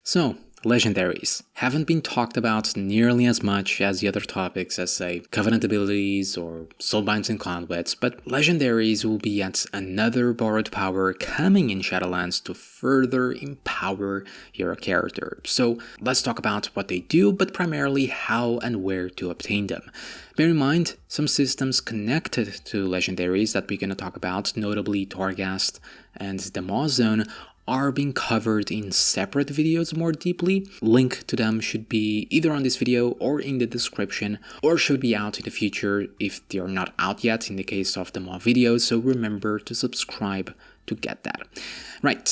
So, legendaries haven't been talked about nearly as much as the other topics as, say, covenant abilities or soulbinds and conduits, but legendaries will be yet another borrowed power coming in Shadowlands to further empower your character. So let's talk about what they do, but primarily how and where to obtain them. Bear in mind, some systems connected to legendaries that we're going to talk about, notably Torghast and the Maw Zone, are being covered in separate videos more deeply. Link to them should be either on this video or in the description, or should be out in the future if they are not out yet in the case of the Maw videos, so remember to subscribe to get that. Right,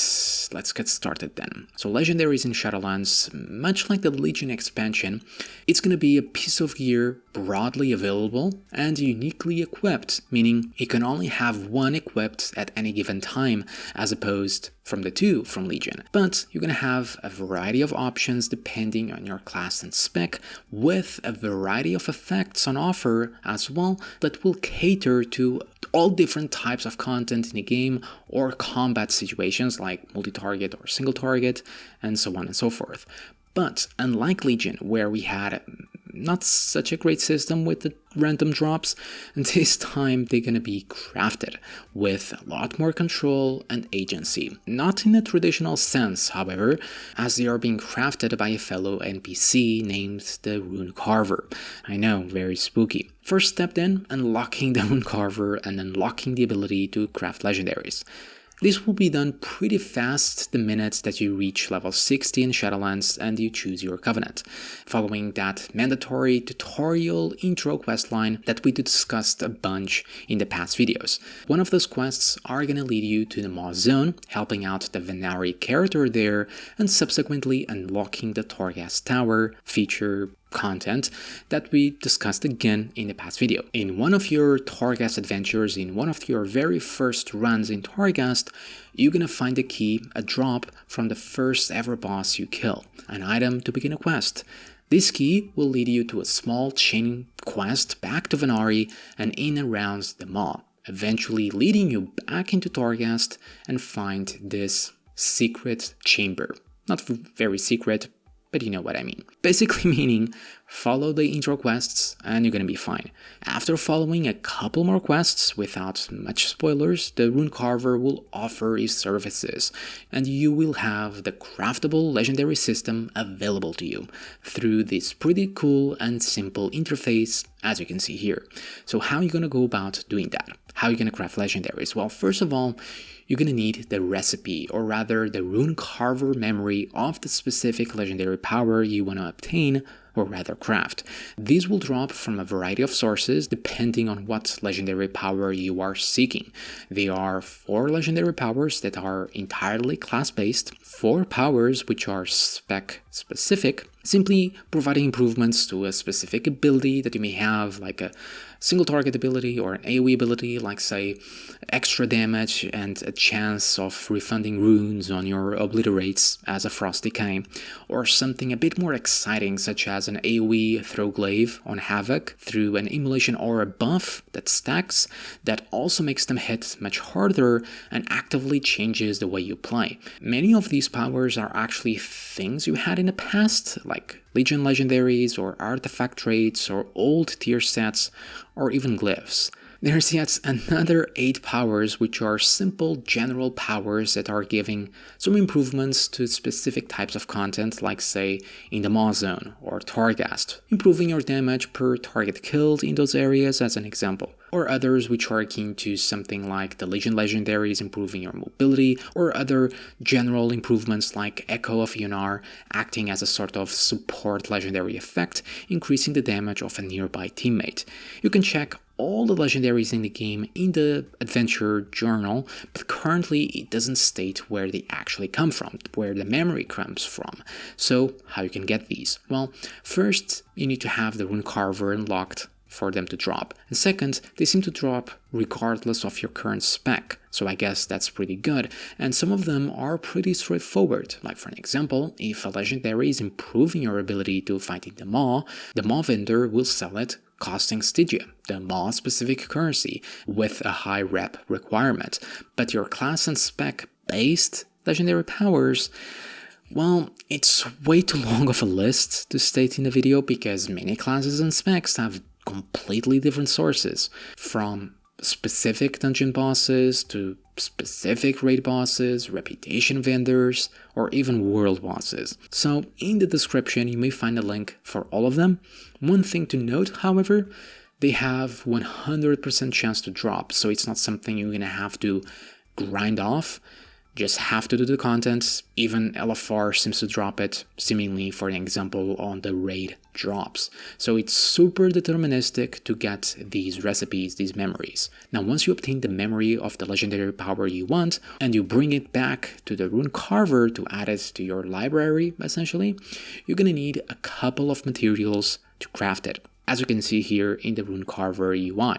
let's get started then. So legendaries in Shadowlands, much like the Legion expansion, it's going to be a piece of gear broadly available and uniquely equipped, meaning you can only have one equipped at any given time as opposed from the two from Legion. But you're going to have a variety of options depending on your class and spec, with a variety of effects on offer as well that will cater to all different types of content in the game or combat situations like multi-target or single target and so on and so forth. But unlike Legion, where we had not such a great system with the random drops, and this time they're gonna be crafted with a lot more control and agency. Not in a traditional sense, however, as they are being crafted by a fellow NPC named the Rune Carver. I know, very spooky. First step then, unlocking the Rune Carver and unlocking the ability to craft legendaries. This will be done pretty fast the minute that you reach level 60 in Shadowlands and you choose your Covenant, following that mandatory tutorial intro questline that we discussed a bunch in the past videos. One of those quests are going to lead you to the Maw Zone, helping out the Venari character there, and subsequently unlocking the Torghast Tower feature content that we discussed again in the past video. In one of your Torghast adventures, in one of your very first runs in Torghast, you're gonna find a key, a drop from the first ever boss you kill, an item to begin a quest. This key will lead you to a small chain quest back to Venari and in and around the Maw, eventually leading you back into Torghast and find this secret chamber. Not very secret, but you know what I mean. Basically meaning, follow the intro quests and you're gonna be fine. After following a couple more quests, without much spoilers, the Rune Carver will offer his services, and you will have the craftable legendary system available to you through this pretty cool and simple interface, as you can see here. So how are you gonna go about doing that? How are you gonna craft legendaries? Well, first of all, you're going to need the recipe, or rather the Rune Carver memory of the specific legendary power you want to obtain, or rather craft. These will drop from a variety of sources depending on what legendary power you are seeking. There are 4 legendary powers that are entirely class-based, 4 powers which are spec-specific, simply providing improvements to a specific ability that you may have, like a single target ability or an AoE ability, like say extra damage and a chance of refunding runes on your obliterates as a Frost Decay, or something a bit more exciting such as an AoE throw glaive on Havoc through an Immolation Aura buff that stacks, that also makes them hit much harder and actively changes the way you play. Many of these powers are actually things you had in the past, like Legion legendaries or artifact traits or old tier sets or even glyphs. There's yet another 8 powers which are simple general powers that are giving some improvements to specific types of content, like say in the Maw Zone or Torghast, improving your damage per target killed in those areas as an example. Or others which are akin to something like the Legion legendaries improving your mobility, or other general improvements like Echo of Ionar acting as a sort of support legendary effect, increasing the damage of a nearby teammate. You can check all the legendaries in the game in the adventure journal, but currently it doesn't state where they actually come from, where the memory comes from. So how you can get these? Well, first you need to have the Rune Carver unlocked for them to drop. And second, they seem to drop regardless of your current spec, so I guess that's pretty good. And some of them are pretty straightforward. Like for an example, if a legendary is improving your ability to fighting the Maw vendor will sell it costing Stygia, the Maw specific currency, with a high rep requirement. But your class and spec based legendary powers, well, it's way too long of a list to state in the video because many classes and specs have completely different sources, from specific dungeon bosses to specific raid bosses, reputation vendors, or even world bosses. So in the description you may find a link for all of them. One thing to note, however, they have 100% chance to drop, so it's not something you're gonna have to grind off. Just have to do the content. Even LFR seems to drop it, seemingly for an example on the raid drops. So it's super deterministic to get these recipes, these memories. Now once you obtain the memory of the legendary power you want and you bring it back to the rune carver to add it to your library, essentially, you're gonna need a couple of materials to craft it, as you can see here in the rune carver UI.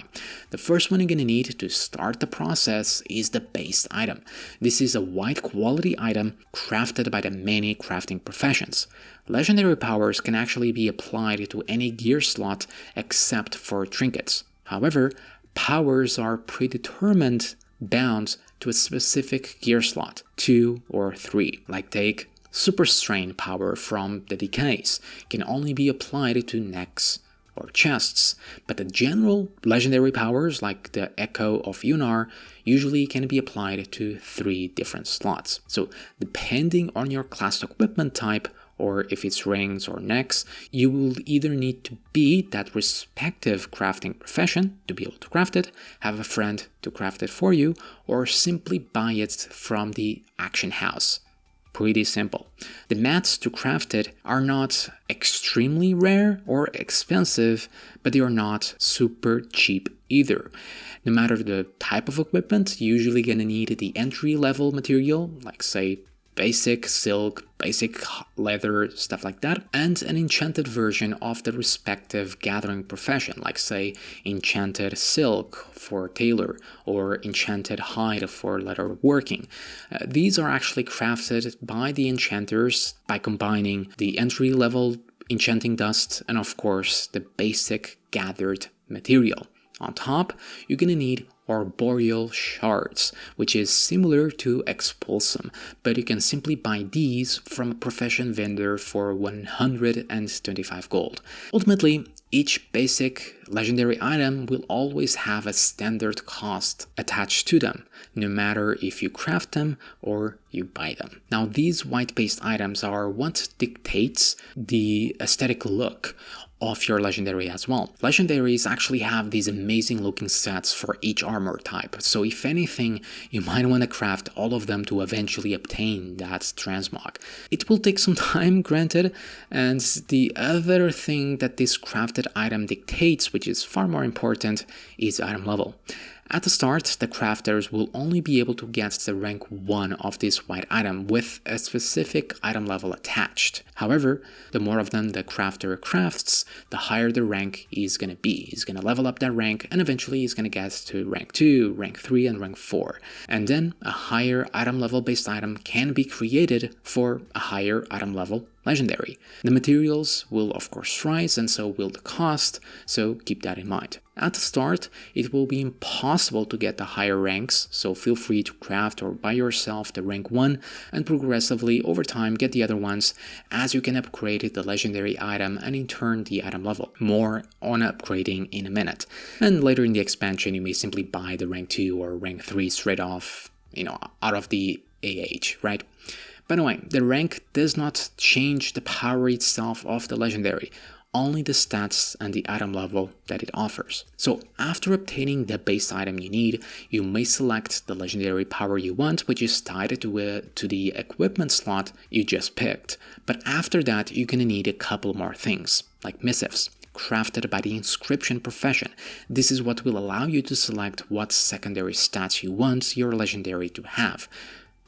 The first one you're gonna need to start the process is the base item. This is a white quality item crafted by the many crafting professions. Legendary powers can actually be applied to any gear slot except for trinkets. However, powers are predetermined bound to a specific gear slot, 2 or 3, like take Super Strain power from the decays, can only be applied to necks or chests, but the general legendary powers like the Echo of Unar usually can be applied to 3 different slots. So depending on your class equipment type, or if it's rings or necks, you will either need to be that respective crafting profession to be able to craft it, have a friend to craft it for you, or simply buy it from the auction house. Pretty simple. The mats to craft it are not extremely rare or expensive, but they are not super cheap either. No matter the type of equipment, you're usually gonna need the entry level material, like say basic silk, basic leather, stuff like that, and an enchanted version of the respective gathering profession, like say enchanted silk for tailor or enchanted hide for leather working. These are actually crafted by the enchanters by combining the entry level enchanting dust and of course the basic gathered material. On top, you're gonna need arboreal shards, which is similar to expulsum, but you can simply buy these from a profession vendor for 125 gold. Ultimately, each basic legendary item will always have a standard cost attached to them, no matter if you craft them or you buy them. Now, these white-based items are what dictates the aesthetic look of your legendary as well. Legendaries actually have these amazing looking sets for each armor type, so if anything, you might want to craft all of them to eventually obtain that transmog. It will take some time, granted, and the other thing that this crafted item dictates, which is far more important, is item level. At the start, the crafters will only be able to get the rank 1 of this white item with a specific item level attached. However, the more of them the crafter crafts, the higher the rank is going to be. He's going to level up that rank and eventually he's going to get to rank 2, rank 3, and rank 4. And then a higher item level based item can be created for a higher item level legendary. The materials will of course rise and so will the cost, so keep that in mind. At the start, it will be impossible to get the higher ranks, so feel free to craft or buy yourself the rank 1 and progressively over time get the other ones as you can upgrade the legendary item and in turn the item level. More on upgrading in a minute. And later in the expansion you may simply buy the rank 2 or rank 3 straight off, out of the AH, right? By the way, the rank does not change the power itself of the legendary, only the stats and the item level that it offers. So after obtaining the base item you need, you may select the legendary power you want, which is tied to the equipment slot you just picked. But after that, you're gonna need a couple more things, like missives, crafted by the inscription profession. This is what will allow you to select what secondary stats you want your legendary to have.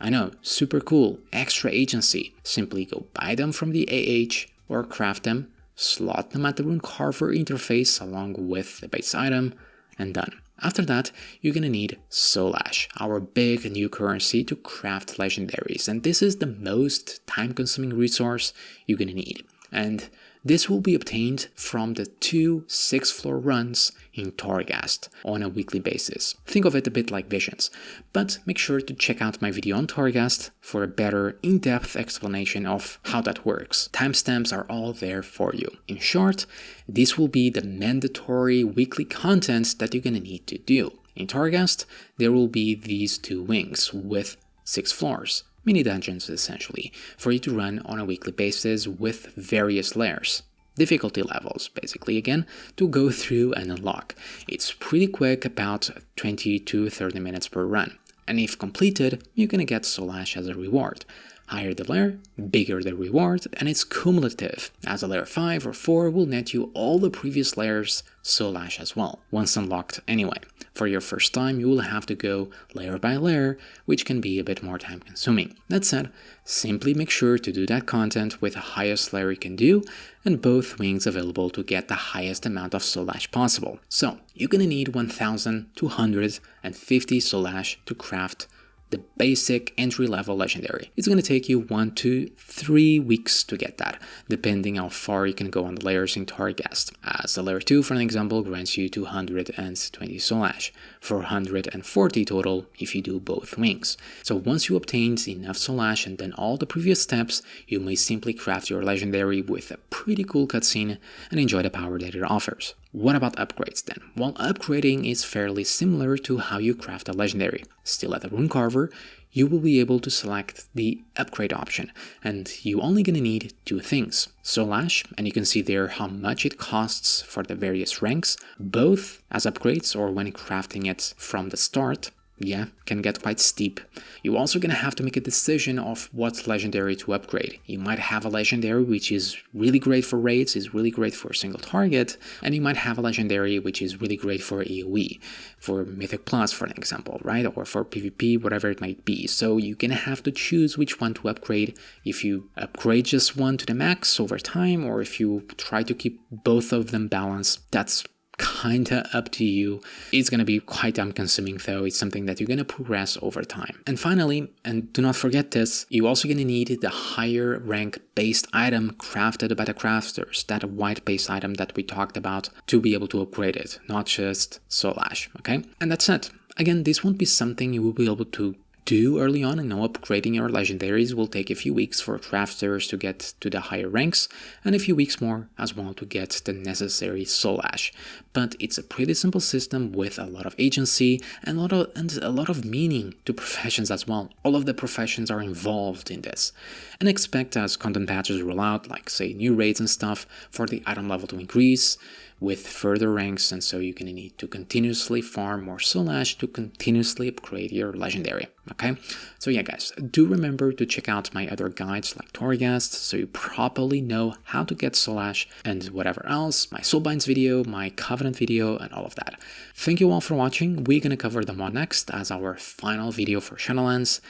I know, super cool, extra agency. Simply go buy them from the AH or craft them, slot them at the rune carver interface along with the base item, and done. After that, you're gonna need Soul Ash, our big new currency to craft legendaries, and this is the most time-consuming resource you're gonna need. And this will be obtained from the 2 6th floor runs in Torghast on a weekly basis. Think of it a bit like visions, but make sure to check out my video on Torghast for a better in-depth explanation of how that works. Timestamps are all there for you. In short, this will be the mandatory weekly content that you're gonna need to do. In Torghast, there will be these 2 wings with 6 floors. Mini dungeons essentially, for you to run on a weekly basis with various layers. Difficulty levels, basically, again, to go through and unlock. It's pretty quick, about 20 to 30 minutes per run. And if completed, you're gonna get Soul Ash as a reward. Higher the layer, bigger the reward, and it's cumulative, as a layer 5 or 4 will net you all the previous layers Soul Ash as well, once unlocked anyway. For your first time, you will have to go layer by layer, which can be a bit more time consuming. That said, simply make sure to do that content with the highest layer you can do, and both wings available to get the highest amount of Soul Ash possible. So, you're gonna need 1250 Soul Ash to craft the basic entry-level legendary. It's going to take you 1 to 3 weeks to get that, depending how far you can go on the layers in Torghast, as the layer 2, for an example, grants you 220 Soul Ash, 440 total if you do both wings. So once you obtained enough Soul Ash and done all the previous steps, you may simply craft your legendary with a pretty cool cutscene and enjoy the power that it offers. What about upgrades then? Well, upgrading is fairly similar to how you craft a legendary. Still at the rune carver, you will be able to select the upgrade option, and you're only gonna need 2 things. Soul Ash, and you can see there how much it costs for the various ranks, both as upgrades or when crafting it from the start. Yeah, can get quite steep. You're also gonna have to make a decision of what legendary to upgrade. You might have a legendary which is really great for raids, is really great for a single target, and you might have a legendary which is really great for AoE, for Mythic Plus for an example, right? Or for PvP, whatever it might be. So you're gonna have to choose which one to upgrade. If you upgrade just one to the max over time, or if you try to keep both of them balanced, that's kinda up to you. It's gonna be quite time consuming though. It's something that you're gonna progress over time. And finally, and do not forget this, you're also gonna need the higher rank based item crafted by the crafters, that white based item that we talked about, to be able to upgrade it, not just Soul Ash, okay? And that's it. Again, this won't be something you will be able to do early on. I know upgrading your legendaries will take a few weeks for crafters to get to the higher ranks, and a few weeks more as well to get the necessary Soul Ash. But it's a pretty simple system with a lot of agency and a lot of meaning to professions as well. All of the professions are involved in this. And expect as content patches roll out, like say new raids and stuff, for the item level to increase with further ranks, and so you're gonna need to continuously farm more Soul Ash to continuously upgrade your legendary, okay? So yeah guys, do remember to check out my other guides like Torghast, so you properly know how to get Soul Ash and whatever else, my Soulbinds video, my Covenant video, and all of that. Thank you all for watching. We're gonna cover them all next as our final video for Shadowlands,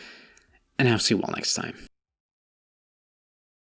and I'll see you all next time.